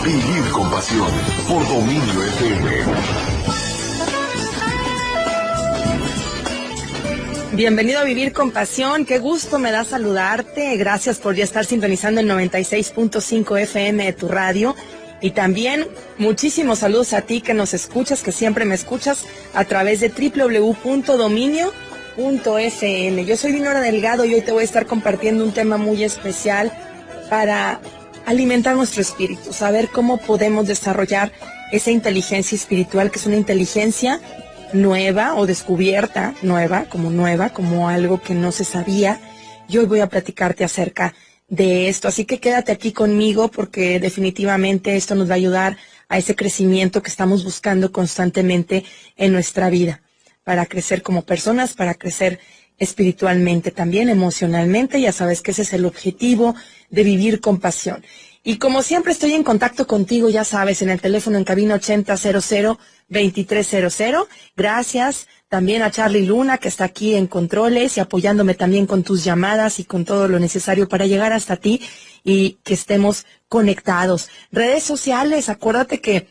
Vivir con pasión por Dominio FM. Bienvenido a Vivir con Pasión, qué gusto me da saludarte, gracias por ya estar sintonizando el 96.5 FM de tu radio y también muchísimos saludos a ti que nos escuchas, que siempre me escuchas a través de www.dominio.fm. Yo soy Dinora Delgado y hoy te voy a estar compartiendo un tema muy especial para alimentar nuestro espíritu, saber cómo podemos desarrollar esa inteligencia espiritual, que es una inteligencia nueva o descubierta, nueva, como algo que no se sabía. Y hoy voy a platicarte acerca de esto, así que quédate aquí conmigo porque definitivamente esto nos va a ayudar a ese crecimiento que estamos buscando constantemente en nuestra vida, para crecer como personas, para crecer espiritualmente, también emocionalmente. Ya sabes que ese es el objetivo de Vivir con Pasión. Y como siempre estoy en contacto contigo, ya sabes, en el teléfono en cabina 8000-2300. Gracias también a Charlie Luna, que está aquí en controles y apoyándome también con tus llamadas y con todo lo necesario para llegar hasta ti y que estemos conectados. Redes sociales, acuérdate que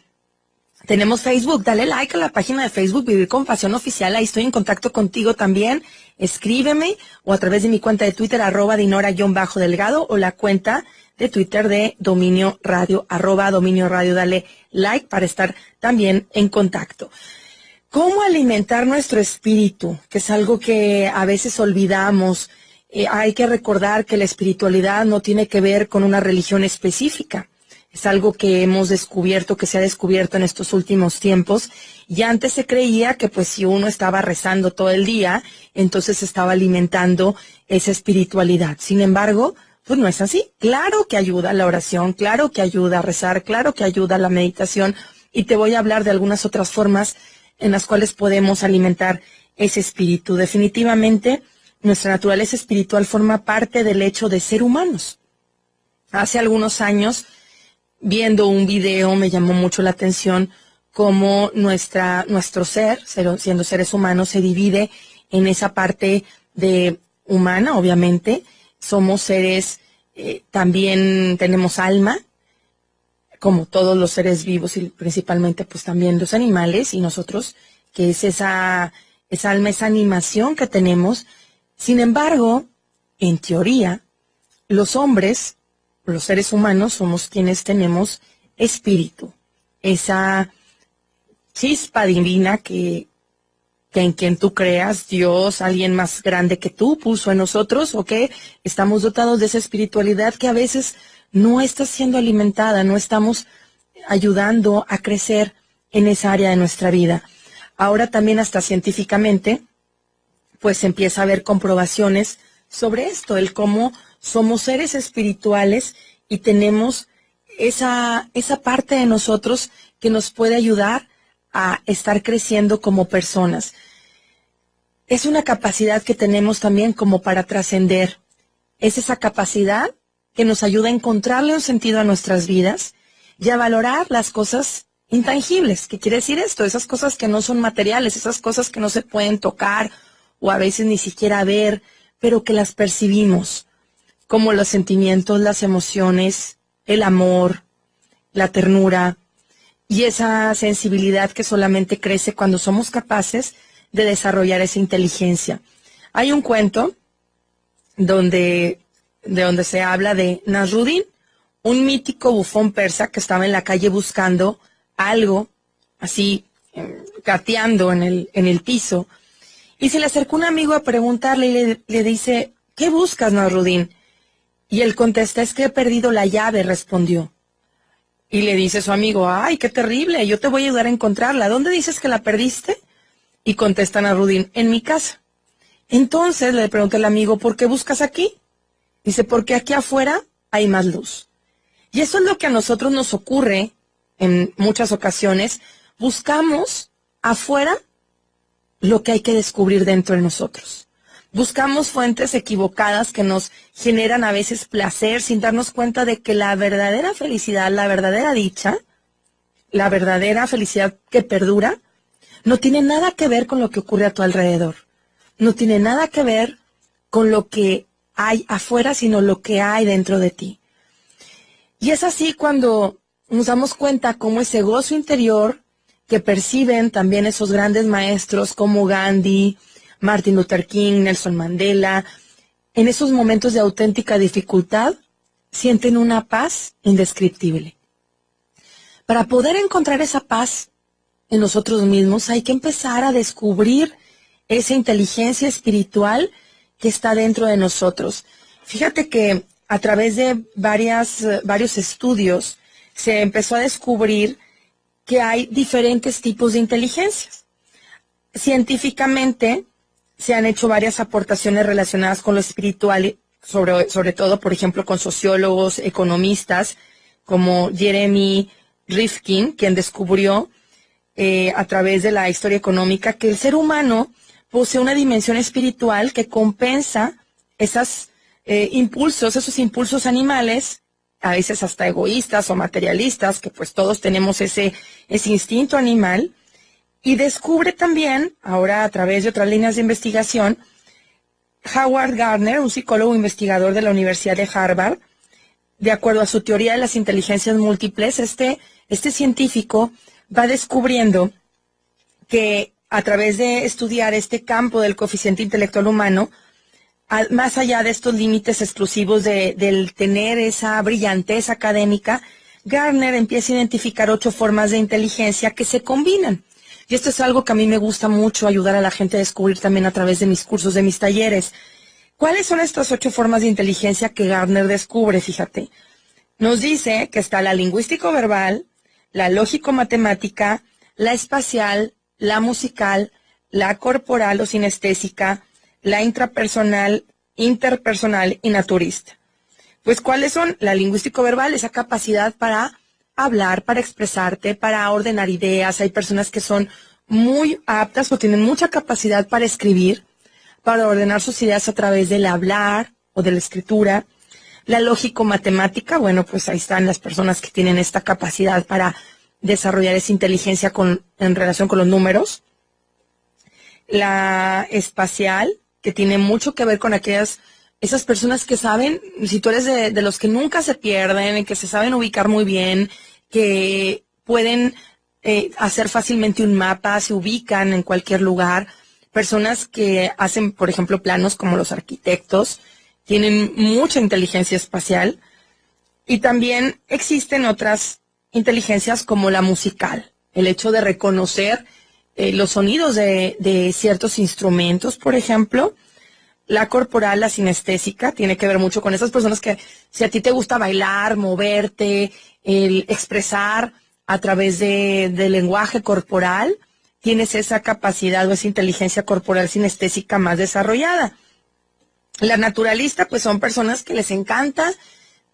tenemos Facebook, dale like a la página de Facebook Vivir con Pasión Oficial, ahí estoy en contacto contigo también, escríbeme o a través de mi cuenta de Twitter, @Dinora_Delgado o la cuenta de Twitter de Dominio Radio, @Dominio Radio, dale like para estar también en contacto. ¿Cómo alimentar nuestro espíritu? Que es algo que a veces olvidamos. Hay que recordar que la espiritualidad no tiene que ver con una religión específica. Es algo que hemos descubierto, que se ha descubierto en estos últimos tiempos. Y antes se creía que pues si uno estaba rezando todo el día, entonces estaba alimentando esa espiritualidad. Sin embargo, pues no es así. Claro que ayuda la oración, claro que ayuda a rezar, claro que ayuda la meditación. Y te voy a hablar de algunas otras formas en las cuales podemos alimentar ese espíritu. Definitivamente, nuestra naturaleza espiritual forma parte del hecho de ser humanos. Hace algunos años, viendo un video, me llamó mucho la atención cómo nuestro ser, siendo seres humanos, se divide en esa parte de humana, obviamente. Somos seres, también tenemos alma, como todos los seres vivos y principalmente pues también los animales y nosotros, que es esa alma, esa animación que tenemos. Sin embargo, en teoría, los hombres, los seres humanos, somos quienes tenemos espíritu, esa chispa divina que en quien tú creas, Dios, alguien más grande que tú puso en nosotros, o que estamos dotados de esa espiritualidad que a veces no está siendo alimentada, no estamos ayudando a crecer en esa área de nuestra vida. Ahora también hasta científicamente, pues empieza a haber comprobaciones sobre esto, el cómo somos seres espirituales y tenemos esa parte de nosotros que nos puede ayudar a estar creciendo como personas. Es una capacidad que tenemos también como para trascender. Es esa capacidad que nos ayuda a encontrarle un sentido a nuestras vidas y a valorar las cosas intangibles. ¿Qué quiere decir esto? Esas cosas que no son materiales, esas cosas que no se pueden tocar o a veces ni siquiera ver, pero que las percibimos, como los sentimientos, las emociones, el amor, la ternura y esa sensibilidad que solamente crece cuando somos capaces de desarrollar esa inteligencia. Hay un cuento de donde se habla de Nasruddin, un mítico bufón persa que estaba en la calle buscando algo, así, gateando en el piso, y se le acercó un amigo a preguntarle y le dice, ¿qué buscas, Nasruddin? Y él contesta, es que he perdido la llave, respondió. Y le dice su amigo, ay, qué terrible, yo te voy a ayudar a encontrarla. ¿Dónde dices que la perdiste? Y contesta Nasruddin, en mi casa. Entonces le pregunta el amigo, ¿por qué buscas aquí? Dice, porque aquí afuera hay más luz. Y eso es lo que a nosotros nos ocurre en muchas ocasiones. Buscamos afuera lo que hay que descubrir dentro de nosotros. Buscamos fuentes equivocadas que nos generan a veces placer sin darnos cuenta de que la verdadera felicidad, la verdadera dicha, la verdadera felicidad que perdura, no tiene nada que ver con lo que ocurre a tu alrededor. No tiene nada que ver con lo que hay afuera, sino lo que hay dentro de ti. Y es así cuando nos damos cuenta cómo ese gozo interior que perciben también esos grandes maestros como Gandhi, Martin Luther King, Nelson Mandela, en esos momentos de auténtica dificultad, sienten una paz indescriptible. Para poder encontrar esa paz en nosotros mismos, hay que empezar a descubrir esa inteligencia espiritual que está dentro de nosotros. Fíjate que a través de varios estudios se empezó a descubrir que hay diferentes tipos de inteligencias. Científicamente se han hecho varias aportaciones relacionadas con lo espiritual, sobre todo, por ejemplo, con sociólogos, economistas, como Jeremy Rifkin, quien descubrió a través de la historia económica que el ser humano posee una dimensión espiritual que compensa esos impulsos animales, a veces hasta egoístas o materialistas, que pues todos tenemos ese instinto animal, y descubre también, ahora a través de otras líneas de investigación, Howard Gardner, un psicólogo investigador de la Universidad de Harvard, de acuerdo a su teoría de las inteligencias múltiples, este científico va descubriendo que a través de estudiar este campo del coeficiente intelectual humano, más allá de estos límites exclusivos del tener esa brillantez académica, Gardner empieza a identificar 8 formas de inteligencia que se combinan. Y esto es algo que a mí me gusta mucho ayudar a la gente a descubrir también a través de mis cursos, de mis talleres. ¿Cuáles son estas 8 formas de inteligencia que Gardner descubre? Fíjate, nos dice que está la lingüístico-verbal, la lógico-matemática, la espacial, la musical, la corporal o sinestésica, la intrapersonal, interpersonal y naturista. Pues, ¿cuáles son? La lingüístico-verbal, esa capacidad para hablar, para expresarte, para ordenar ideas. Hay personas que son muy aptas o tienen mucha capacidad para escribir, para ordenar sus ideas a través del hablar o de la escritura. La lógico-matemática, bueno, pues ahí están las personas que tienen esta capacidad para desarrollar esa inteligencia en relación con los números. La espacial, que tiene mucho que ver con esas personas que saben, si tú eres de los que nunca se pierden, que se saben ubicar muy bien, que pueden hacer fácilmente un mapa, se ubican en cualquier lugar. Personas que hacen, por ejemplo, planos como los arquitectos, tienen mucha inteligencia espacial. Y también existen otras inteligencias como la musical, el hecho de reconocer los sonidos de ciertos instrumentos, por ejemplo. La corporal, la sinestésica, tiene que ver mucho con esas personas que si a ti te gusta bailar, moverte, el expresar a través del lenguaje corporal, tienes esa capacidad o esa inteligencia corporal sinestésica más desarrollada. La naturalista, pues son personas que les encanta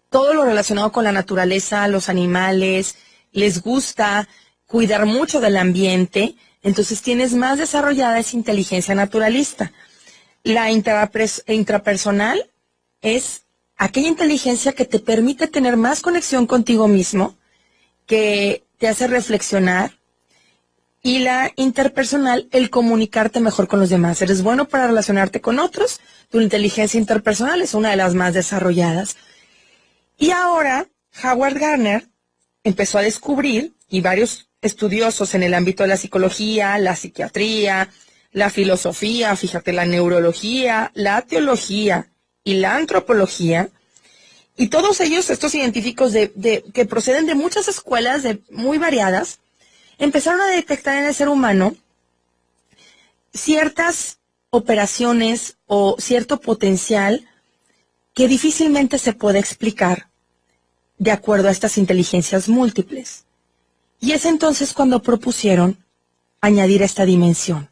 todo lo relacionado con la naturaleza, los animales, les gusta cuidar mucho del ambiente, entonces tienes más desarrollada esa inteligencia naturalista. La intrapersonal es aquella inteligencia que te permite tener más conexión contigo mismo, que te hace reflexionar. Y la interpersonal, el comunicarte mejor con los demás. Eres bueno para relacionarte con otros. Tu inteligencia interpersonal es una de las más desarrolladas. Y ahora, Howard Gardner empezó a descubrir, y varios estudiosos en el ámbito de la psicología, la psiquiatría, la filosofía, fíjate, la neurología, la teología y la antropología, y todos ellos, estos científicos que proceden de muchas escuelas muy variadas, empezaron a detectar en el ser humano ciertas operaciones o cierto potencial que difícilmente se puede explicar de acuerdo a estas inteligencias múltiples. Y es entonces cuando propusieron añadir esta dimensión,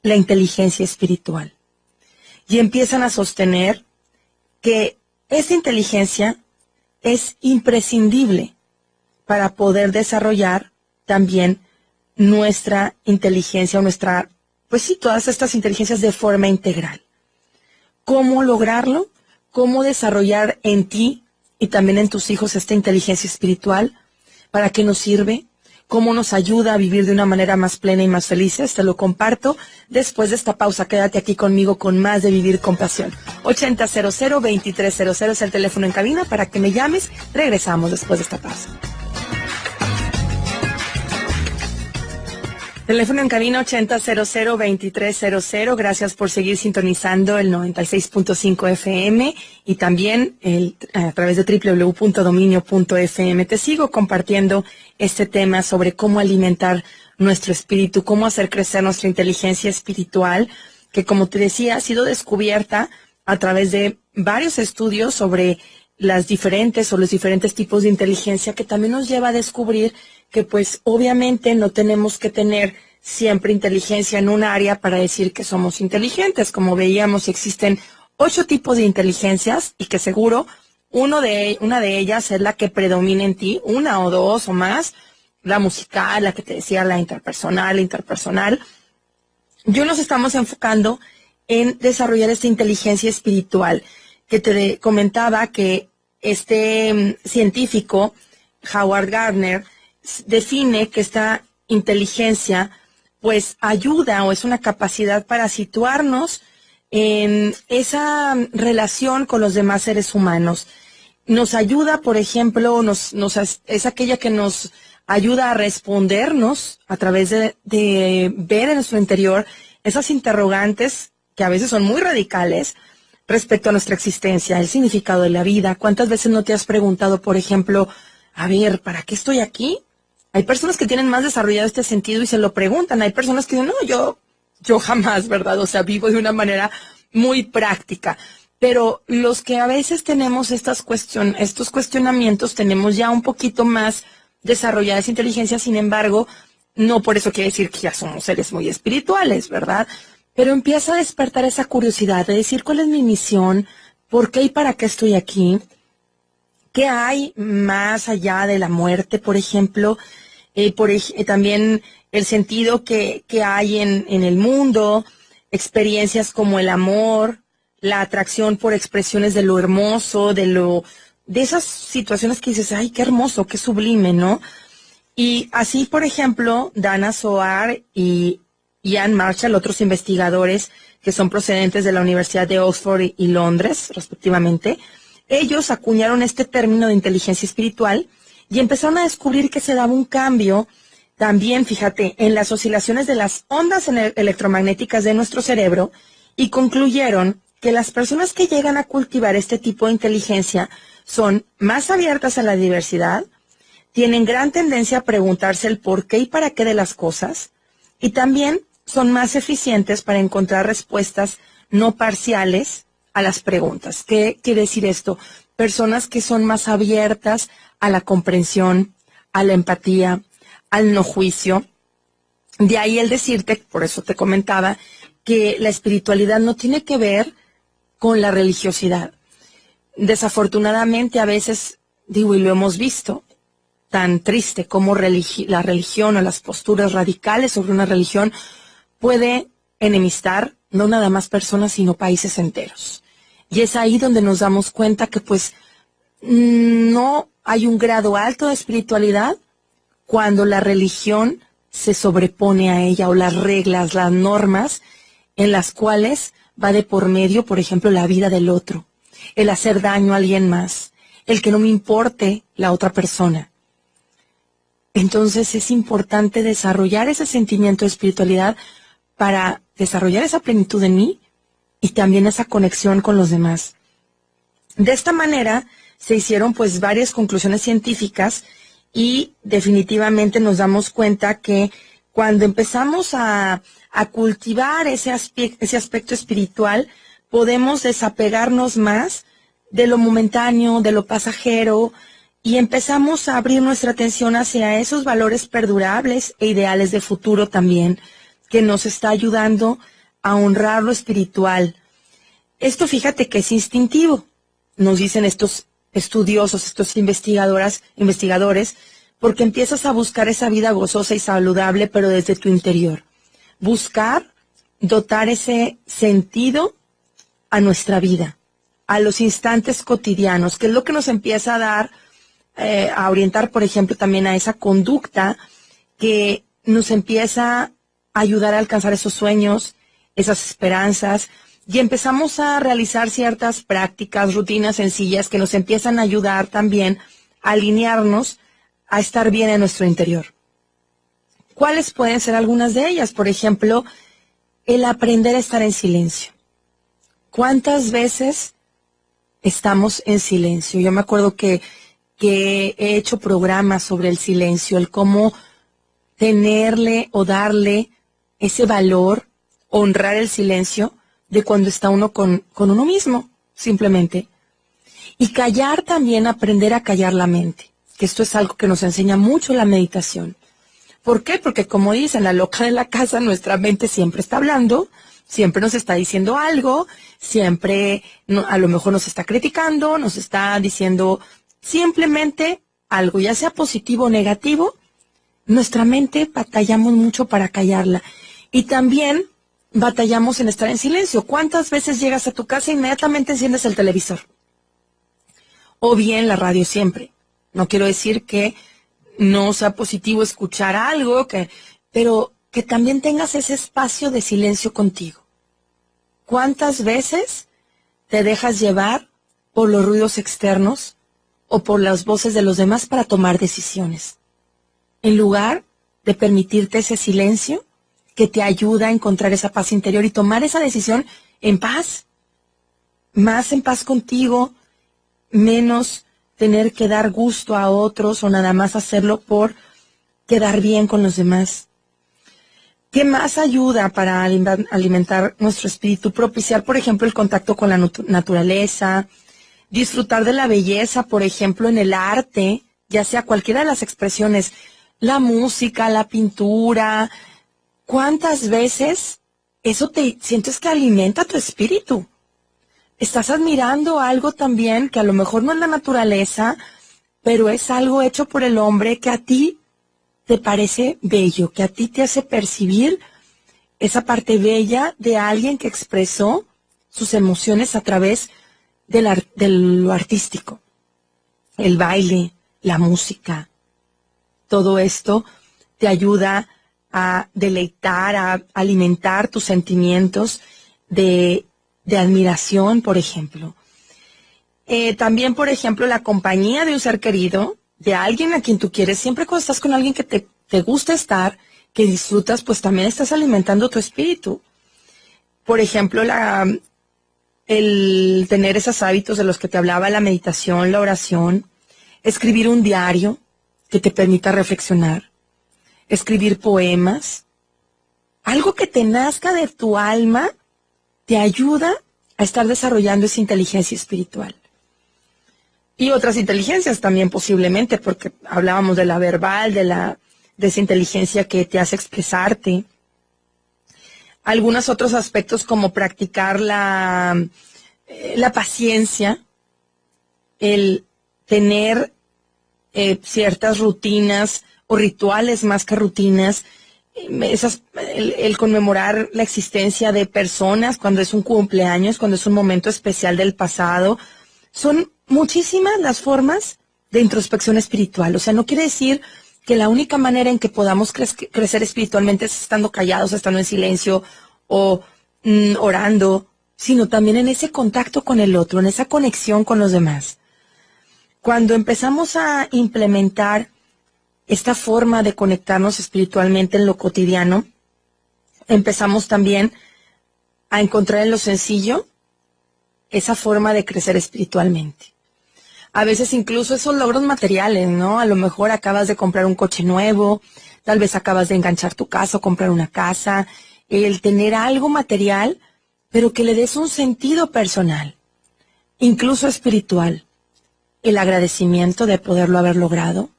la inteligencia espiritual. Y empiezan a sostener que esta inteligencia es imprescindible para poder desarrollar también nuestra inteligencia o pues sí, todas estas inteligencias de forma integral. ¿Cómo lograrlo? ¿Cómo desarrollar en ti y también en tus hijos esta inteligencia espiritual? ¿Para qué nos sirve? ¿Cómo nos ayuda a vivir de una manera más plena y más feliz? Te lo comparto después de esta pausa. Quédate aquí conmigo con más de Vivir con Pasión. 8000-2300 es el teléfono en cabina para que me llames. Regresamos después de esta pausa. Teléfono en cabina 8000-2300. Gracias por seguir sintonizando el 96.5 FM y también a través de www.dominio.fm. Te sigo compartiendo este tema sobre cómo alimentar nuestro espíritu, cómo hacer crecer nuestra inteligencia espiritual, que como te decía, ha sido descubierta a través de varios estudios sobre los diferentes tipos de inteligencia, que también nos lleva a descubrir que pues obviamente no tenemos que tener siempre inteligencia en un área para decir que somos inteligentes. Como veíamos, existen 8 tipos de inteligencias y que seguro una de ellas es la que predomina en ti, una o dos o más, la musical, la que te decía, la interpersonal. Yo nos estamos enfocando en desarrollar esta inteligencia espiritual, que te comentaba que este científico, Howard Gardner, define que esta inteligencia pues ayuda o es una capacidad para situarnos en esa relación con los demás seres humanos. Nos ayuda, por ejemplo, es aquella que nos ayuda a respondernos a través de ver en nuestro interior esas interrogantes que a veces son muy radicales respecto a nuestra existencia, el significado de la vida. ¿Cuántas veces no te has preguntado, por ejemplo, a ver, ¿para qué estoy aquí? Hay personas que tienen más desarrollado este sentido y se lo preguntan. Hay personas que dicen, no, yo jamás, ¿verdad? O sea, vivo de una manera muy práctica. Pero los que a veces tenemos estos cuestionamientos, tenemos ya un poquito más desarrollada esa inteligencia. Sin embargo, no por eso quiere decir que ya somos seres muy espirituales, ¿verdad? Pero empieza a despertar esa curiosidad de decir, ¿cuál es mi misión? ¿Por qué y para qué estoy aquí? ¿Qué hay más allá de la muerte, por ejemplo? También el sentido que hay en el mundo, experiencias como el amor, la atracción por expresiones de lo hermoso, de esas situaciones que dices, ay, qué hermoso, qué sublime, ¿no? Y así, por ejemplo, Dana Zohar y Ian Marshall, otros investigadores que son procedentes de la Universidad de Oxford y Londres, respectivamente, ellos acuñaron este término de inteligencia espiritual y empezaron a descubrir que se daba un cambio también, fíjate, en las oscilaciones de las ondas electromagnéticas de nuestro cerebro, y concluyeron que las personas que llegan a cultivar este tipo de inteligencia son más abiertas a la diversidad, tienen gran tendencia a preguntarse el por qué y para qué de las cosas, y también son más eficientes para encontrar respuestas no parciales a las preguntas. ¿Qué quiere decir esto? Personas que son más abiertas a la comprensión, a la empatía, al no juicio. De ahí el decirte, por eso te comentaba, que la espiritualidad no tiene que ver con la religiosidad. Desafortunadamente a veces, digo, y lo hemos visto, tan triste como la religión o las posturas radicales sobre una religión puede enemistar no nada más personas, sino países enteros. Y es ahí donde nos damos cuenta que pues no hay un grado alto de espiritualidad cuando la religión se sobrepone a ella, o las reglas, las normas en las cuales va de por medio, por ejemplo, la vida del otro, el hacer daño a alguien más, el que no me importe la otra persona. Entonces es importante desarrollar ese sentimiento de espiritualidad para desarrollar esa plenitud en mí y también esa conexión con los demás. De esta manera se hicieron pues varias conclusiones científicas y definitivamente nos damos cuenta que cuando empezamos a cultivar ese aspecto espiritual, podemos desapegarnos más de lo momentáneo, de lo pasajero, y empezamos a abrir nuestra atención hacia esos valores perdurables e ideales de futuro también, que nos está ayudando a honrar lo espiritual. Esto fíjate que es instintivo, nos dicen estos estudiosos, estos investigadores, porque empiezas a buscar esa vida gozosa y saludable, pero desde tu interior. Buscar dotar ese sentido a nuestra vida, a los instantes cotidianos, que es lo que nos empieza a dar, a orientar, por ejemplo, también a esa conducta que nos empieza a ayudar a alcanzar esos sueños, esas esperanzas, y empezamos a realizar ciertas prácticas, rutinas sencillas que nos empiezan a ayudar también a alinearnos a estar bien en nuestro interior. ¿Cuáles pueden ser algunas de ellas? Por ejemplo, el aprender a estar en silencio. ¿Cuántas veces estamos en silencio? Yo me acuerdo que he hecho programas sobre el silencio, el cómo tenerle o darle ese valor, honrar el silencio de cuando está uno con uno mismo, simplemente. Y callar también, aprender a callar la mente, que esto es algo que nos enseña mucho la meditación. ¿Por qué? Porque como dicen, la loca de la casa, nuestra mente siempre está hablando, siempre nos está diciendo algo, siempre a lo mejor nos está criticando, nos está diciendo simplemente algo, ya sea positivo o negativo. Nuestra mente batallamos mucho para callarla. Y también batallamos en estar en silencio. ¿Cuántas veces llegas a tu casa e inmediatamente enciendes el televisor? O bien la radio siempre. No quiero decir que no sea positivo escuchar algo, pero que también tengas ese espacio de silencio contigo. ¿Cuántas veces te dejas llevar por los ruidos externos o por las voces de los demás para tomar decisiones? En lugar de permitirte ese silencio que te ayuda a encontrar esa paz interior y tomar esa decisión en paz, más en paz contigo, menos tener que dar gusto a otros o nada más hacerlo por quedar bien con los demás. ¿Qué más ayuda para alimentar nuestro espíritu? Propiciar, por ejemplo, el contacto con la naturaleza, disfrutar de la belleza, por ejemplo, en el arte, ya sea cualquiera de las expresiones, la música, la pintura. ¿Cuántas veces eso te sientes que alimenta tu espíritu? Estás admirando algo también que a lo mejor no es la naturaleza, pero es algo hecho por el hombre que a ti te parece bello, que a ti te hace percibir esa parte bella de alguien que expresó sus emociones a través de lo artístico. El baile, la música, todo esto te ayuda a deleitar, a alimentar tus sentimientos de admiración, por ejemplo. También, por ejemplo, la compañía de un ser querido, de alguien a quien tú quieres. Siempre cuando estás con alguien que te gusta estar, que disfrutas, pues también estás alimentando tu espíritu. Por ejemplo, el tener esos hábitos de los que te hablaba, la meditación, la oración, escribir un diario que te permita reflexionar, escribir poemas, algo que te nazca de tu alma, te ayuda a estar desarrollando esa inteligencia espiritual. Y otras inteligencias también posiblemente, porque hablábamos de la verbal, de esa inteligencia que te hace expresarte. Algunos otros aspectos como practicar la paciencia, el tener ciertas rutinas o rituales más que rutinas, el conmemorar la existencia de personas cuando es un cumpleaños, cuando es un momento especial del pasado. Son muchísimas las formas de introspección espiritual. O sea, no quiere decir que la única manera en que podamos crecer espiritualmente es estando callados, estando en silencio o orando, sino también en ese contacto con el otro, en esa conexión con los demás. Cuando empezamos a implementar esta forma de conectarnos espiritualmente en lo cotidiano, empezamos también a encontrar en lo sencillo esa forma de crecer espiritualmente. A veces incluso esos logros materiales, ¿no? A lo mejor acabas de comprar un coche nuevo, tal vez acabas de enganchar tu casa o comprar una casa, el tener algo material, pero que le des un sentido personal, incluso espiritual. El agradecimiento de poderlo haber logrado,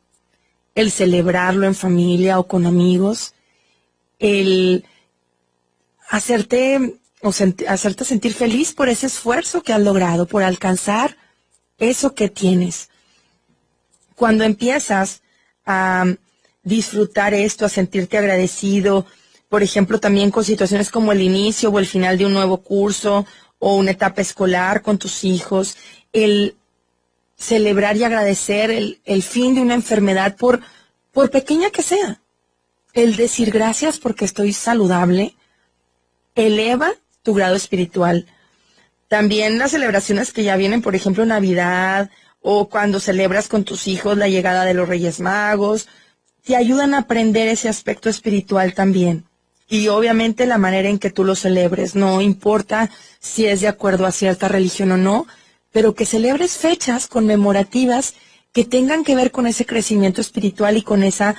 el celebrarlo en familia o con amigos, el hacerte sentir feliz por ese esfuerzo que has logrado, por alcanzar eso que tienes. Cuando empiezas a disfrutar esto, a sentirte agradecido, por ejemplo, también con situaciones como el inicio o el final de un nuevo curso o una etapa escolar con tus hijos, el celebrar y agradecer el fin de una enfermedad, por pequeña que sea. El decir gracias porque estoy saludable, eleva tu grado espiritual. También las celebraciones que ya vienen, por ejemplo, Navidad, o cuando celebras con tus hijos la llegada de los Reyes Magos, te ayudan a aprender ese aspecto espiritual también. Y obviamente la manera en que tú lo celebres, no importa si es de acuerdo a cierta religión o no, pero que celebres fechas conmemorativas que tengan que ver con ese crecimiento espiritual y con esa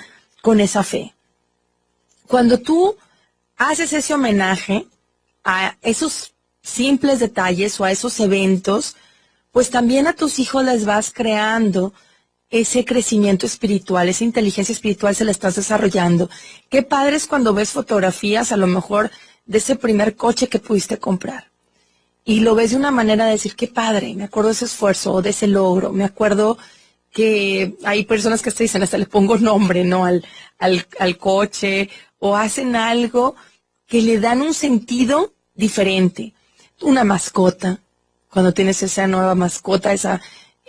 fe. Cuando tú haces ese homenaje a esos simples detalles o a esos eventos, pues también a tus hijos les vas creando ese crecimiento espiritual, esa inteligencia espiritual se la estás desarrollando. Qué padre es cuando ves fotografías a lo mejor de ese primer coche que pudiste comprar. Y lo ves de una manera de decir, qué padre, me acuerdo de ese esfuerzo o de ese logro. Me acuerdo que hay personas que te dicen, hasta le pongo nombre, ¿no? Al coche, o hacen algo que le dan un sentido diferente. Una mascota, cuando tienes esa nueva mascota,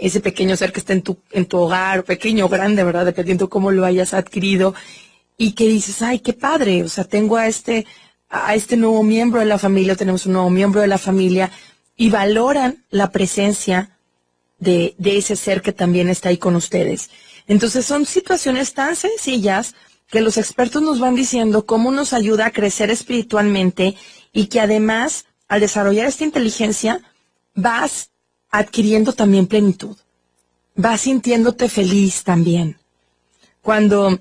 ese pequeño ser que está en tu hogar, pequeño o grande, ¿verdad? Dependiendo cómo lo hayas adquirido, y que dices, ay, qué padre, o sea, tengo a este nuevo miembro de la familia, tenemos un nuevo miembro de la familia, y valoran la presencia de ese ser que también está ahí con ustedes. Entonces son situaciones tan sencillas que los expertos nos van diciendo cómo nos ayuda a crecer espiritualmente y que además, al desarrollar esta inteligencia, vas adquiriendo también plenitud. Vas sintiéndote feliz también. Cuando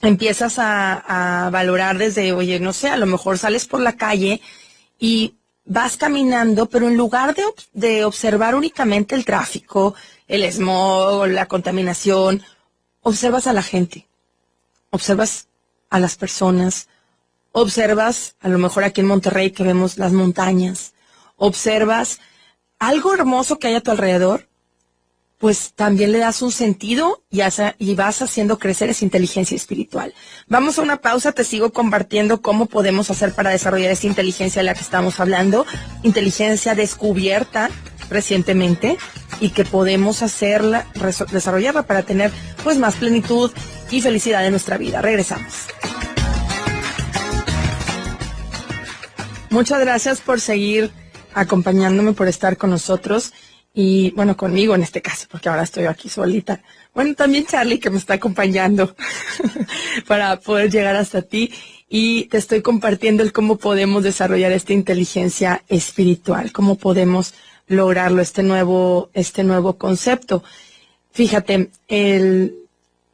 empiezas a valorar desde, oye, no sé, a lo mejor sales por la calle y vas caminando, pero en lugar de observar únicamente el tráfico, el smog, la contaminación, observas a la gente, observas a las personas, observas, a lo mejor aquí en Monterrey que vemos las montañas, observas algo hermoso que hay a tu alrededor, pues también le das un sentido y vas haciendo crecer esa inteligencia espiritual. Vamos a una pausa, te sigo compartiendo cómo podemos hacer para desarrollar esa inteligencia de la que estamos hablando, inteligencia descubierta recientemente y que podemos desarrollarla para tener pues más plenitud y felicidad en nuestra vida. Regresamos. Muchas gracias por seguir acompañándome, por estar con nosotros. Y bueno, conmigo en este caso, porque ahora estoy aquí solita. Bueno, también Charlie que me está acompañando para poder llegar hasta ti y te estoy compartiendo el cómo podemos desarrollar esta inteligencia espiritual, cómo podemos lograrlo, este nuevo concepto. Fíjate, el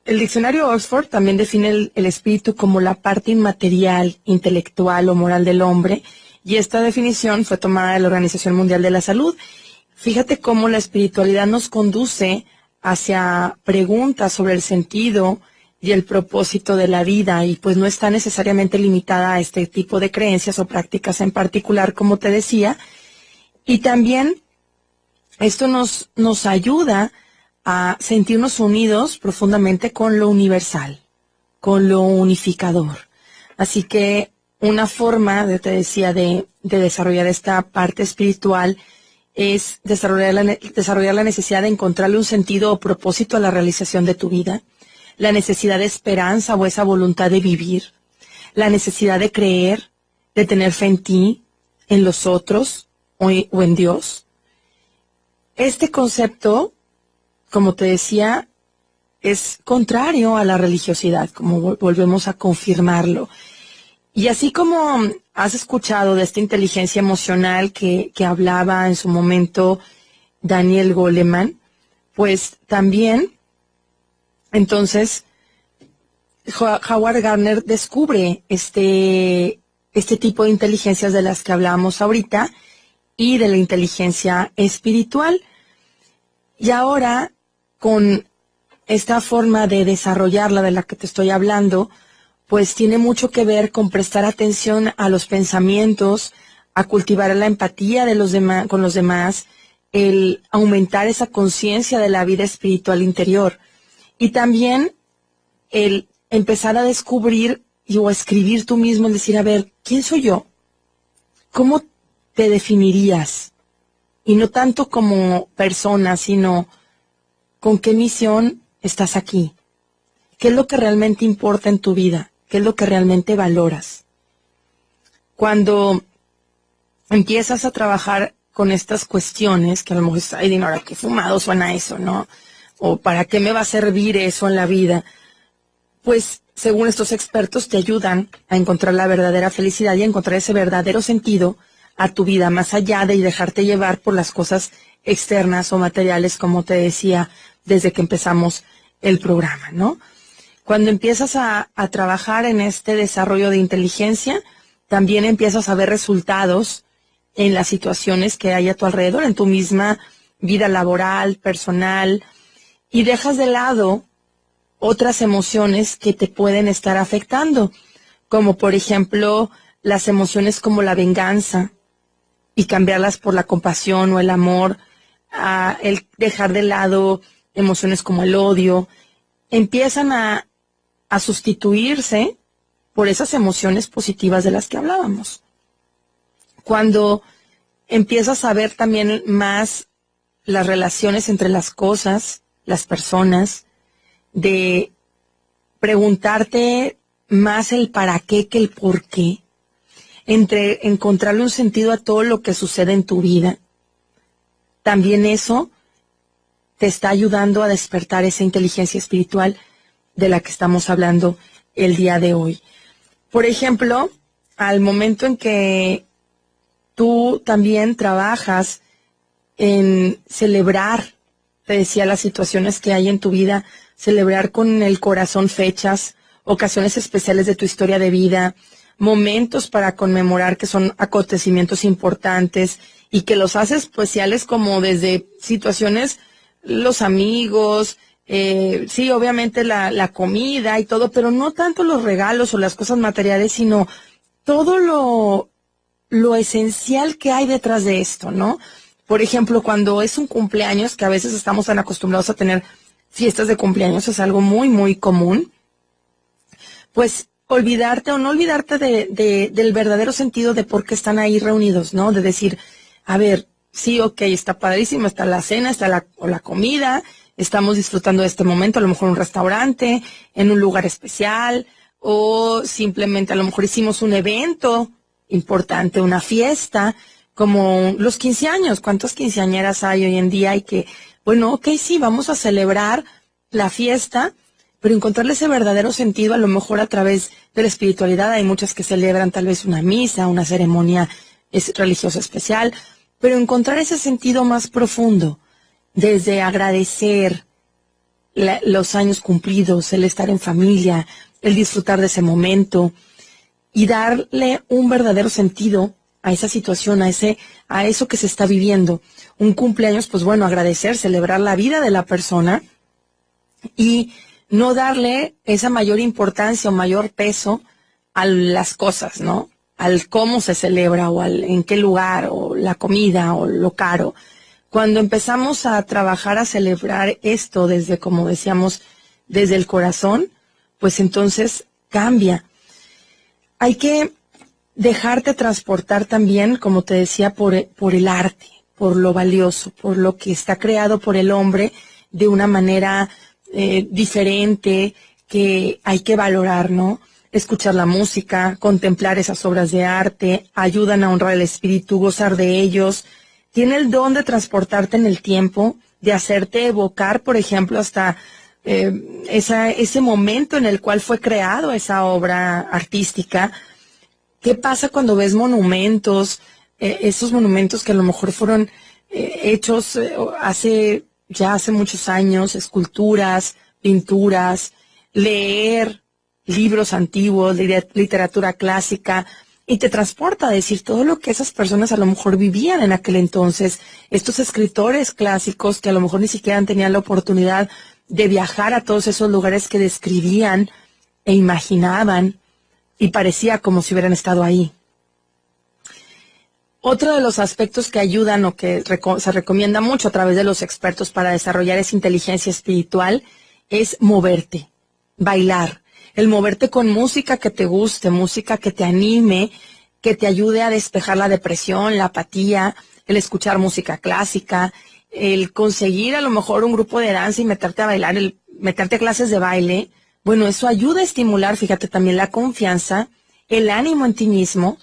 diccionario Oxford también define el espíritu como la parte inmaterial, intelectual o moral del hombre, y esta definición fue tomada de la Organización Mundial de la Salud. Fíjate cómo la espiritualidad nos conduce hacia preguntas sobre el sentido y el propósito de la vida y pues no está necesariamente limitada a este tipo de creencias o prácticas en particular, como te decía. Y también esto nos ayuda a sentirnos unidos profundamente con lo universal, con lo unificador. Así que una forma, te decía, de desarrollar esta parte espiritual es desarrollar la necesidad de encontrarle un sentido o propósito a la realización de tu vida, la necesidad de esperanza o esa voluntad de vivir, la necesidad de creer, de tener fe en ti, en los otros o en Dios. Este concepto, como te decía, es contrario a la religiosidad, como volvemos a confirmarlo. Y así como has escuchado de esta inteligencia emocional que hablaba en su momento Daniel Goleman, pues también, entonces, Howard Gardner descubre este tipo de inteligencias de las que hablábamos ahorita y de la inteligencia espiritual. Y ahora, con esta forma de desarrollarla de la que te estoy hablando, pues tiene mucho que ver con prestar atención a los pensamientos, a cultivar la empatía de los demás, con los demás, el aumentar esa conciencia de la vida espiritual interior y también el empezar a descubrir o a escribir tú mismo, el decir, a ver, ¿quién soy yo? ¿Cómo te definirías? Y no tanto como persona, sino con qué misión estás aquí. ¿Qué es lo que realmente importa en tu vida? ¿Qué es lo que realmente valoras? Cuando empiezas a trabajar con estas cuestiones, que a lo mejor dices, ay, ahora qué fumado suena eso, ¿no? O ¿para qué me va a servir eso en la vida? pues según estos expertos te ayudan a encontrar la verdadera felicidad y a encontrar ese verdadero sentido a tu vida, más allá de dejarte llevar por las cosas externas o materiales, como te decía desde que empezamos el programa, ¿no? Cuando empiezas a trabajar en este desarrollo de inteligencia, también empiezas a ver resultados en las situaciones que hay a tu alrededor, en tu misma vida laboral, personal, y dejas de lado otras emociones que te pueden estar afectando, como por ejemplo las emociones como la venganza, y cambiarlas por la compasión o el amor, el dejar de lado emociones como el odio, empiezan a sustituirse por esas emociones positivas de las que hablábamos. Cuando empiezas a ver también más las relaciones entre las cosas, las personas, de preguntarte más el para qué que el por qué, entre encontrarle un sentido a todo lo que sucede en tu vida, también eso te está ayudando a despertar esa inteligencia espiritual de la que estamos hablando el día de hoy. Por ejemplo, al momento en que tú también trabajas en celebrar, te decía, las situaciones que hay en tu vida, celebrar con el corazón fechas, ocasiones especiales de tu historia de vida, momentos para conmemorar que son acontecimientos importantes y que los hace especiales, como desde situaciones, los amigos, sí, obviamente la comida y todo, pero no tanto los regalos o las cosas materiales, sino todo lo esencial que hay detrás de esto, ¿no? Por ejemplo, cuando es un cumpleaños, que a veces estamos tan acostumbrados a tener fiestas de cumpleaños, es algo muy, muy común, pues olvidarte o no olvidarte del verdadero sentido de por qué están ahí reunidos, ¿no? De decir, a ver, sí, ok, está padrísimo, está la cena, está la comida, estamos disfrutando de este momento, a lo mejor en un restaurante, en un lugar especial, o simplemente a lo mejor hicimos un evento importante, una fiesta, como los 15 años. ¿Cuántas quinceañeras hay hoy en día? Y que, bueno, ok, sí, vamos a celebrar la fiesta, pero encontrarle ese verdadero sentido, a lo mejor a través de la espiritualidad. Hay muchas que celebran tal vez una misa, una ceremonia religiosa especial, pero encontrar ese sentido más profundo, desde agradecer los años cumplidos, el estar en familia, el disfrutar de ese momento y darle un verdadero sentido a esa situación, a eso que se está viviendo. Un cumpleaños, pues bueno, agradecer, celebrar la vida de la persona y no darle esa mayor importancia o mayor peso a las cosas, ¿no? Al cómo se celebra o en qué lugar, o la comida o lo caro. Cuando empezamos a trabajar, a celebrar esto desde, como decíamos, desde el corazón, pues entonces cambia. Hay que dejarte transportar también, como te decía, por el arte, por lo valioso, por lo que está creado por el hombre de una manera diferente, que hay que valorar, ¿no? Escuchar la música, contemplar esas obras de arte, ayudan a honrar el espíritu, gozar de ellos. Tiene el don de transportarte en el tiempo, de hacerte evocar, por ejemplo, hasta ese momento en el cual fue creado esa obra artística. ¿Qué pasa cuando ves monumentos, esos monumentos que a lo mejor fueron hechos hace muchos años, esculturas, pinturas, leer libros antiguos, literatura clásica, y te transporta a decir todo lo que esas personas a lo mejor vivían en aquel entonces, estos escritores clásicos que a lo mejor ni siquiera tenían la oportunidad de viajar a todos esos lugares que describían e imaginaban, y parecía como si hubieran estado ahí. Otro de los aspectos que ayudan o que se recomienda mucho a través de los expertos para desarrollar esa inteligencia espiritual es moverte, bailar, el moverte con música que te guste, música que te anime, que te ayude a despejar la depresión, la apatía, el escuchar música clásica, el conseguir a lo mejor un grupo de danza y meterte a bailar, el meterte a clases de baile. Bueno, eso ayuda a estimular, fíjate, también la confianza, el ánimo en ti mismo,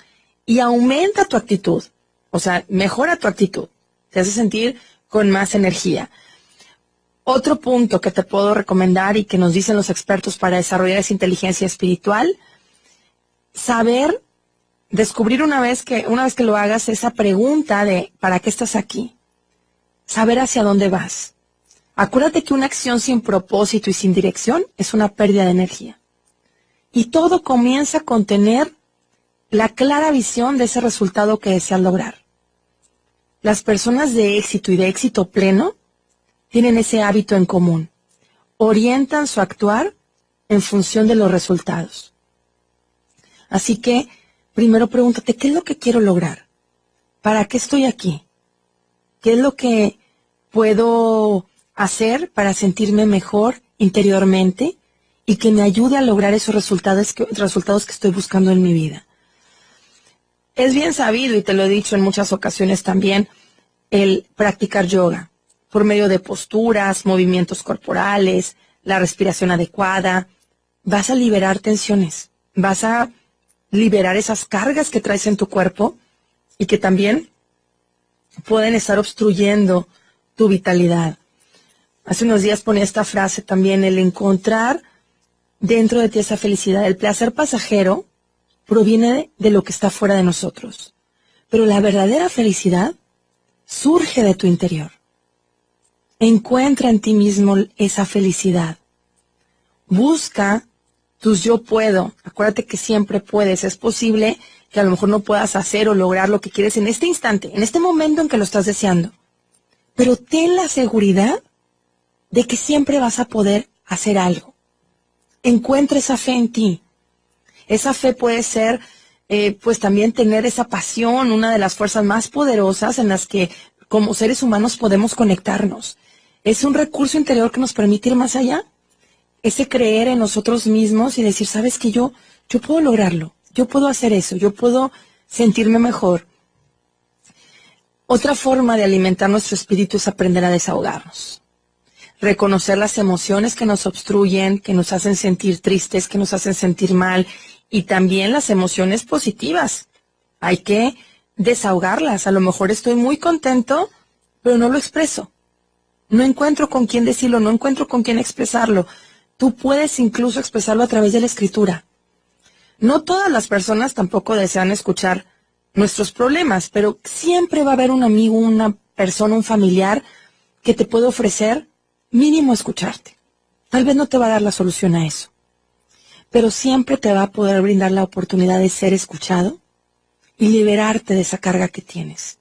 y aumenta tu actitud, o sea, mejora tu actitud, te hace sentir con más energía. Otro punto que te puedo recomendar y que nos dicen los expertos para desarrollar esa inteligencia espiritual, saber, descubrir una vez que lo hagas, esa pregunta de ¿para qué estás aquí? Saber hacia dónde vas. Acuérdate que una acción sin propósito y sin dirección es una pérdida de energía. Y todo comienza con tener la clara visión de ese resultado que deseas lograr. Las personas de éxito y de éxito pleno tienen ese hábito en común. Orientan su actuar en función de los resultados. Así que, primero pregúntate, ¿qué es lo que quiero lograr? ¿Para qué estoy aquí? ¿Qué es lo que puedo hacer para sentirme mejor interiormente y que me ayude a lograr esos resultados que estoy buscando en mi vida? Es bien sabido, y te lo he dicho en muchas ocasiones también, el practicar yoga por medio de posturas, movimientos corporales, la respiración adecuada. Vas a liberar tensiones, vas a liberar esas cargas que traes en tu cuerpo y que también pueden estar obstruyendo tu vitalidad. Hace unos días ponía esta frase también, el encontrar dentro de ti esa felicidad. El placer pasajero proviene de lo que está fuera de nosotros, pero la verdadera felicidad surge de tu interior. Encuentra en ti mismo esa felicidad. Busca tus yo puedo. Acuérdate que siempre puedes. Es posible que a lo mejor no puedas hacer o lograr lo que quieres en este instante, en este momento en que lo estás deseando. Pero ten la seguridad de que siempre vas a poder hacer algo. Encuentra esa fe en ti. Esa fe puede ser, pues también tener esa pasión, una de las fuerzas más poderosas en las que como seres humanos podemos conectarnos. Es un recurso interior que nos permite ir más allá. Ese creer en nosotros mismos y decir, sabes que yo puedo lograrlo, yo puedo hacer eso, yo puedo sentirme mejor. Otra forma de alimentar nuestro espíritu es aprender a desahogarnos. Reconocer las emociones que nos obstruyen, que nos hacen sentir tristes, que nos hacen sentir mal, y también las emociones positivas. Hay que desahogarlas. A lo mejor estoy muy contento, pero no lo expreso. No encuentro con quién decirlo, no encuentro con quién expresarlo. Tú puedes incluso expresarlo a través de la escritura. No todas las personas tampoco desean escuchar nuestros problemas, pero siempre va a haber un amigo, una persona, un familiar que te puede ofrecer mínimo escucharte. Tal vez no te va a dar la solución a eso, pero siempre te va a poder brindar la oportunidad de ser escuchado y liberarte de esa carga que tienes.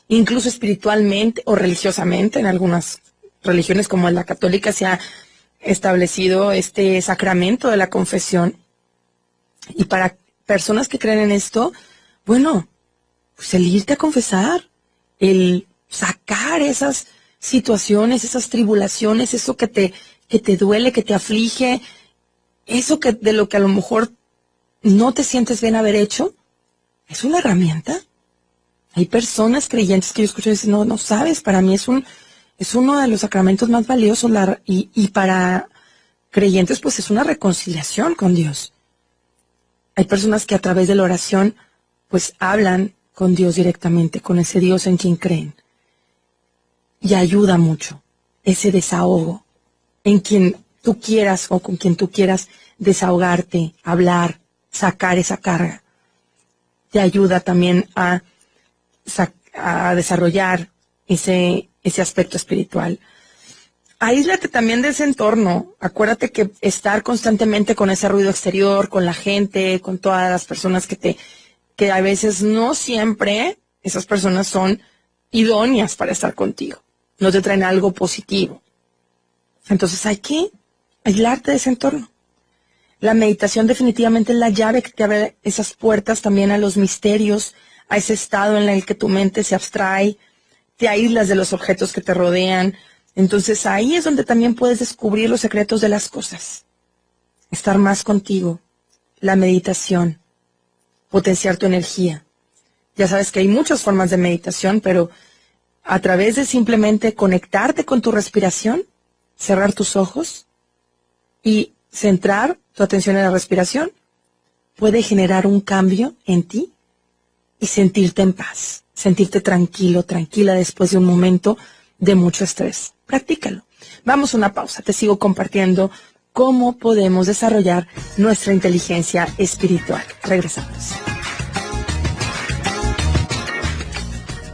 Incluso espiritualmente o religiosamente, en algunas religiones como la católica se ha establecido este sacramento de la confesión. Y para personas que creen en esto, bueno, pues el irte a confesar, el sacar esas situaciones, esas tribulaciones, eso que te duele, que te aflige, eso que de lo que a lo mejor no te sientes bien haber hecho, es una herramienta. Hay personas creyentes que yo escucho y dicen, no sabes, para mí es uno de los sacramentos más valiosos y para creyentes pues es una reconciliación con Dios. Hay personas que a través de la oración pues hablan con Dios directamente, con ese Dios en quien creen. Y ayuda mucho ese desahogo en quien tú quieras o con quien tú quieras desahogarte, hablar, sacar esa carga. Te ayuda también a desarrollar ese aspecto espiritual. Aíslate también de ese entorno. Acuérdate que estar constantemente con ese ruido exterior, con la gente, con todas las personas que a veces no siempre esas personas son idóneas para estar contigo. No te traen algo positivo. Entonces hay que aislarte de ese entorno. La meditación definitivamente es la llave que te abre esas puertas también a los misterios, a ese estado en el que tu mente se abstrae, te aíslas de los objetos que te rodean. Entonces ahí es donde también puedes descubrir los secretos de las cosas. Estar más contigo, la meditación, potenciar tu energía. Ya sabes que hay muchas formas de meditación, pero a través de simplemente conectarte con tu respiración, cerrar tus ojos y centrar tu atención en la respiración, puede generar un cambio en ti y sentirte en paz, sentirte tranquilo, tranquila después de un momento de mucho estrés. Practícalo. Vamos a una pausa, te sigo compartiendo cómo podemos desarrollar nuestra inteligencia espiritual. Regresamos.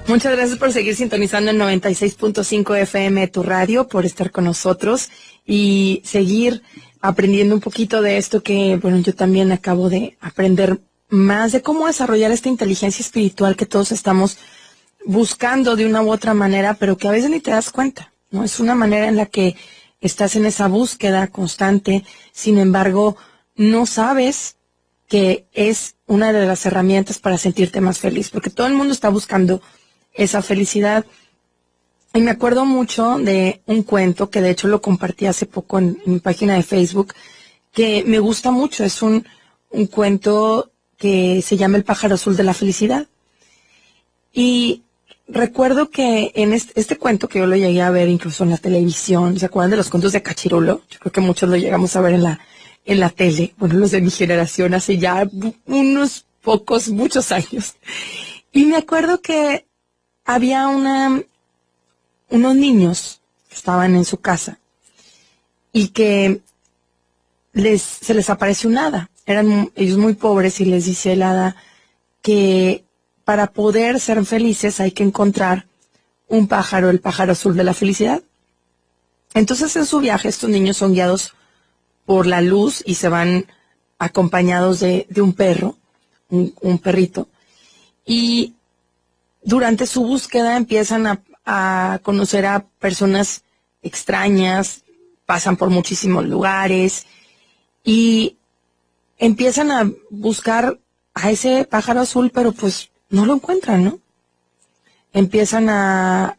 Muchas gracias por seguir sintonizando en 96.5 FM tu radio, por estar con nosotros y seguir aprendiendo un poquito de esto que, bueno, yo también acabo de aprender más de cómo desarrollar esta inteligencia espiritual que todos estamos buscando de una u otra manera, pero que a veces ni te das cuenta, ¿no? Es una manera en la que estás en esa búsqueda constante, sin embargo, no sabes que es una de las herramientas para sentirte más feliz, porque todo el mundo está buscando esa felicidad. Y me acuerdo mucho de un cuento que de hecho lo compartí hace poco en mi página de Facebook, que me gusta mucho. Es un cuento que se llama El pájaro azul de la felicidad. Y recuerdo que en este cuento, que yo lo llegué a ver incluso en la televisión, ¿se acuerdan de los cuentos de Cachirulo? Yo creo que muchos lo llegamos a ver en la tele, bueno, los de mi generación, hace ya muchos años. Y me acuerdo que había unos niños que estaban en su casa y que se les apareció un hada. Eran ellos muy pobres y les dice el hada que para poder ser felices hay que encontrar un pájaro, el pájaro azul de la felicidad. Entonces en su viaje estos niños son guiados por la luz y se van acompañados de un perro, un perrito, y durante su búsqueda empiezan a conocer a personas extrañas, pasan por muchísimos lugares y empiezan a buscar a ese pájaro azul, pero pues no lo encuentran, ¿no? Empiezan a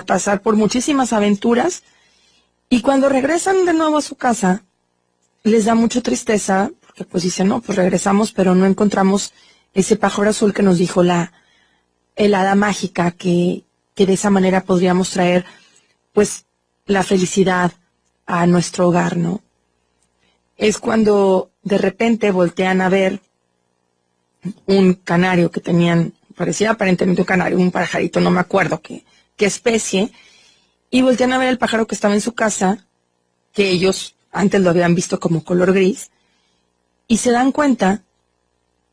pasar por muchísimas aventuras y cuando regresan de nuevo a su casa, les da mucha tristeza, porque pues dicen, no, pues regresamos, pero no encontramos ese pájaro azul que nos dijo el hada mágica, que de esa manera podríamos traer, pues, la felicidad a nuestro hogar, ¿no? Es cuando de repente voltean a ver un canario que tenían, parecía aparentemente un canario, un pajarito, no me acuerdo qué especie, y voltean a ver el pájaro que estaba en su casa, que ellos antes lo habían visto como color gris, y se dan cuenta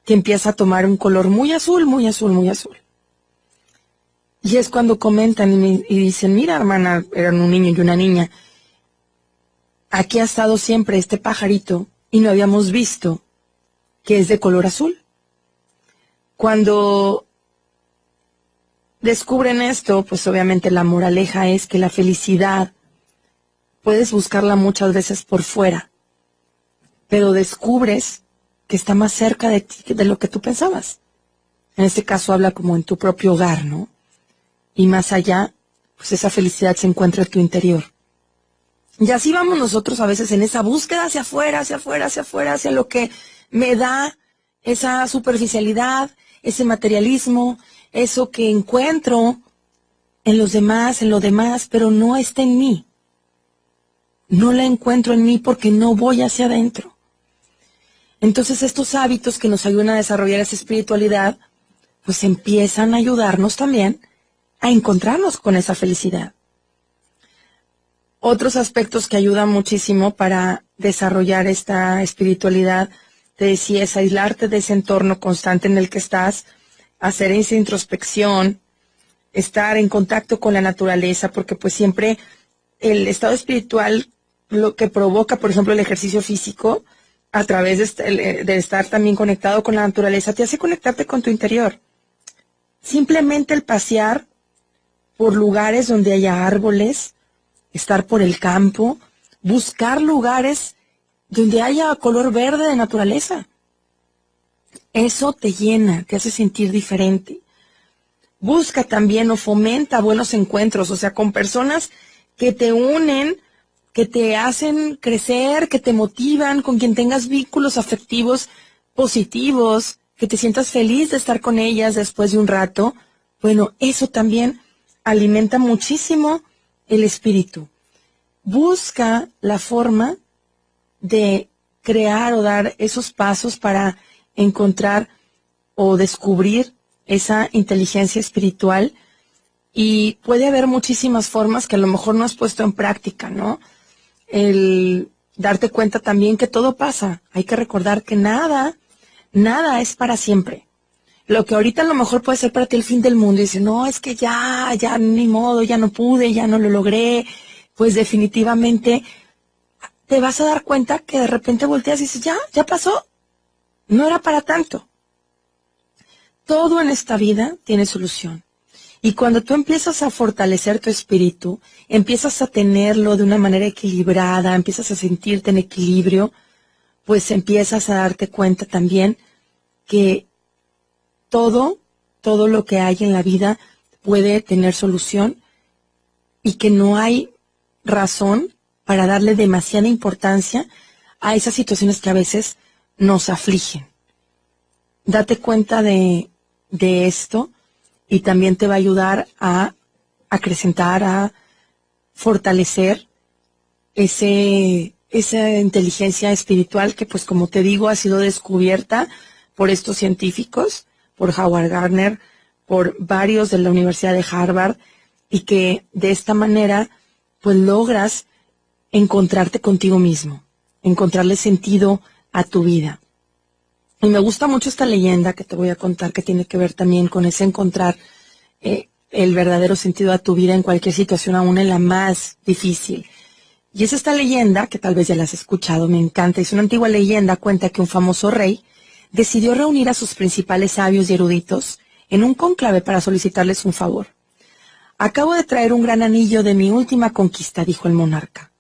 que empieza a tomar un color muy azul, muy azul, muy azul. Y es cuando comentan y dicen, mira, hermana, eran un niño y una niña, aquí ha estado siempre este pajarito y no habíamos visto que es de color azul. Cuando descubren esto, pues obviamente la moraleja es que la felicidad puedes buscarla muchas veces por fuera, pero descubres que está más cerca de ti de lo que tú pensabas. En este caso habla como en tu propio hogar, ¿no? Y más allá, pues esa felicidad se encuentra en tu interior. Y así vamos nosotros a veces en esa búsqueda hacia afuera, hacia afuera, hacia afuera, hacia lo que me da esa superficialidad, ese materialismo, eso que encuentro en los demás, en lo demás, pero no está en mí. No la encuentro en mí porque no voy hacia adentro. Entonces estos hábitos que nos ayudan a desarrollar esa espiritualidad, pues empiezan a ayudarnos también a encontrarnos con esa felicidad. Otros aspectos que ayudan muchísimo para desarrollar esta espiritualidad, te decía, es aislarte de ese entorno constante en el que estás, hacer esa introspección, estar en contacto con la naturaleza, porque pues siempre el estado espiritual, lo que provoca, por ejemplo, el ejercicio físico, a través de estar también conectado con la naturaleza, te hace conectarte con tu interior. Simplemente el pasear por lugares donde haya árboles, estar por el campo, buscar lugares donde haya color verde de naturaleza. Eso te llena, te hace sentir diferente. Busca también o fomenta buenos encuentros, o sea, con personas que te unen, que te hacen crecer, que te motivan, con quien tengas vínculos afectivos positivos, que te sientas feliz de estar con ellas después de un rato. Bueno, eso también alimenta muchísimo el espíritu. Busca la forma de crear o dar esos pasos para encontrar o descubrir esa inteligencia espiritual Y puede haber muchísimas formas que a lo mejor no has puesto en práctica, ¿no? El darte cuenta también que todo pasa. Hay que recordar que nada es para siempre. Lo que ahorita a lo mejor puede ser para ti el fin del mundo y dices, no, es que ya ni modo, ya no pude, ya no lo logré, pues definitivamente te vas a dar cuenta que de repente volteas y dices, ya pasó, no era para tanto. Todo en esta vida tiene solución. Y cuando tú empiezas a fortalecer tu espíritu, empiezas a tenerlo de una manera equilibrada, empiezas a sentirte en equilibrio, pues empiezas a darte cuenta también que todo lo que hay en la vida puede tener solución y que no hay razón para darle demasiada importancia a esas situaciones que a veces nos afligen. Date cuenta de esto y también te va a ayudar a acrecentar, a fortalecer esa inteligencia espiritual que, pues como te digo, ha sido descubierta por estos científicos, por Howard Gardner, por varios de la Universidad de Harvard, y que de esta manera pues logras encontrarte contigo mismo, encontrarle sentido a tu vida. Y me gusta mucho esta leyenda que te voy a contar, que tiene que ver también con ese encontrar el verdadero sentido a tu vida en cualquier situación, aún en la más difícil. Y es esta leyenda, que tal vez ya la has escuchado, me encanta. Es una antigua leyenda, cuenta que un famoso rey decidió reunir a sus principales sabios y eruditos en un cónclave para solicitarles un favor. Acabo de traer un gran anillo de mi última conquista, dijo el monarca.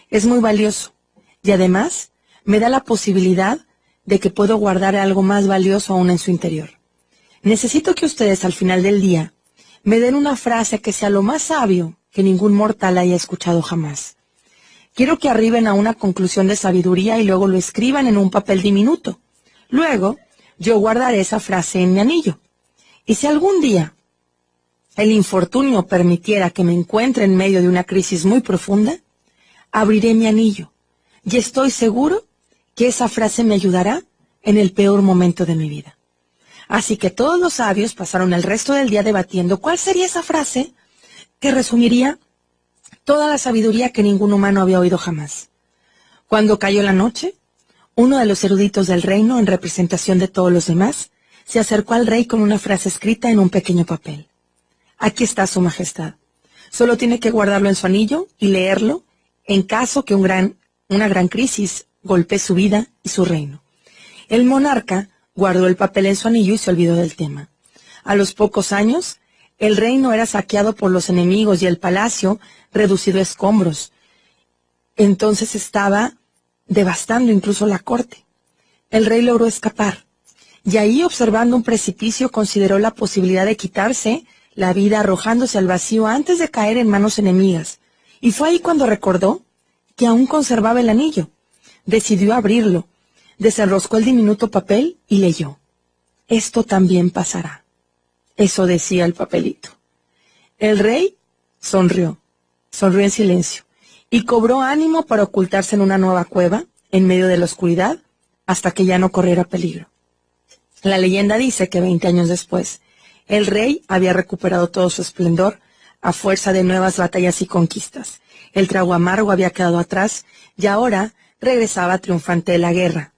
Es muy valioso y además me da la posibilidad de que puedo guardar algo más valioso aún en su interior. Necesito que ustedes al final del día me den una frase que sea lo más sabio que ningún mortal haya escuchado jamás. Quiero que arriben a una conclusión de sabiduría y luego lo escriban en un papel diminuto. Luego, yo guardaré esa frase en mi anillo. Y si algún día el infortunio permitiera que me encuentre en medio de una crisis muy profunda, abriré mi anillo y estoy seguro que esa frase me ayudará en el peor momento de mi vida. Así que todos los sabios pasaron el resto del día debatiendo cuál sería esa frase que resumiría toda la sabiduría que ningún humano había oído jamás. Cuando cayó la noche, uno de los eruditos del reino, en representación de todos los demás, se acercó al rey con una frase escrita en un pequeño papel. Aquí está, Su Majestad. Solo tiene que guardarlo en su anillo y leerlo en caso que una gran crisis golpee su vida y su reino. El monarca guardó el papel en su anillo y se olvidó del tema. A los pocos años, el reino era saqueado por los enemigos y el palacio reducido a escombros. Entonces estaba devastando incluso la corte. El rey logró escapar y ahí, observando un precipicio, consideró la posibilidad de quitarse la vida arrojándose al vacío antes de caer en manos enemigas. Y fue ahí cuando recordó que aún conservaba el anillo. Decidió abrirlo, desenroscó el diminuto papel y leyó. Esto también pasará. Eso decía el papelito. El rey sonrió en silencio y cobró ánimo para ocultarse en una nueva cueva en medio de la oscuridad hasta que ya no corriera peligro. La leyenda dice que 20 años después, el rey había recuperado todo su esplendor a fuerza de nuevas batallas y conquistas. El trago amargo había quedado atrás y ahora regresaba triunfante de la guerra,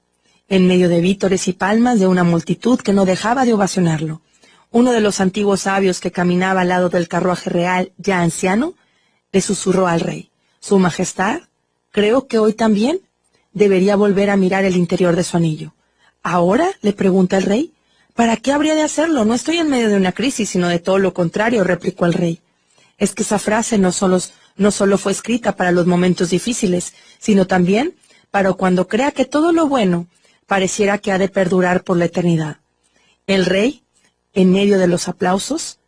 en medio de vítores y palmas de una multitud que no dejaba de ovacionarlo. Uno de los antiguos sabios que caminaba al lado del carruaje real, ya anciano, le susurró al rey: Su Majestad, creo que hoy también debería volver a mirar el interior de su anillo. ¿Ahora?, le pregunta el rey. ¿Para qué habría de hacerlo? No estoy en medio de una crisis, sino de todo lo contrario, replicó el rey. Es que esa frase no solo fue escrita para los momentos difíciles, sino también para cuando crea que todo lo bueno pareciera que ha de perdurar por la eternidad. El rey, en medio de los aplausos,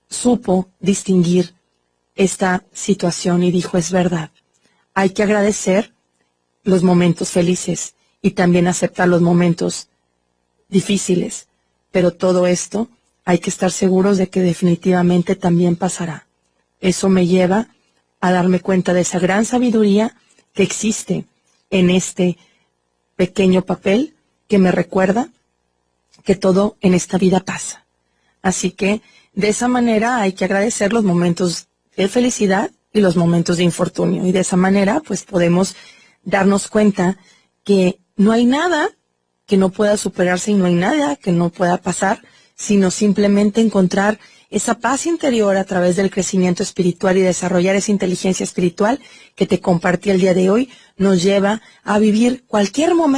supo distinguir esta situación y dijo: es verdad, hay que agradecer los momentos felices y también aceptar los momentos difíciles, pero todo esto hay que estar seguros de que definitivamente también pasará. Eso me lleva a darme cuenta de esa gran sabiduría que existe en este pequeño papel que me recuerda que todo en esta vida pasa. Así que de esa manera hay que agradecer los momentos de felicidad y los momentos de infortunio. Y de esa manera pues podemos darnos cuenta que no hay nada que no pueda superarse y no hay nada que no pueda pasar, sino simplemente encontrar esa paz interior a través del crecimiento espiritual y desarrollar esa inteligencia espiritual que te compartí el día de hoy, nos lleva a vivir cualquier momento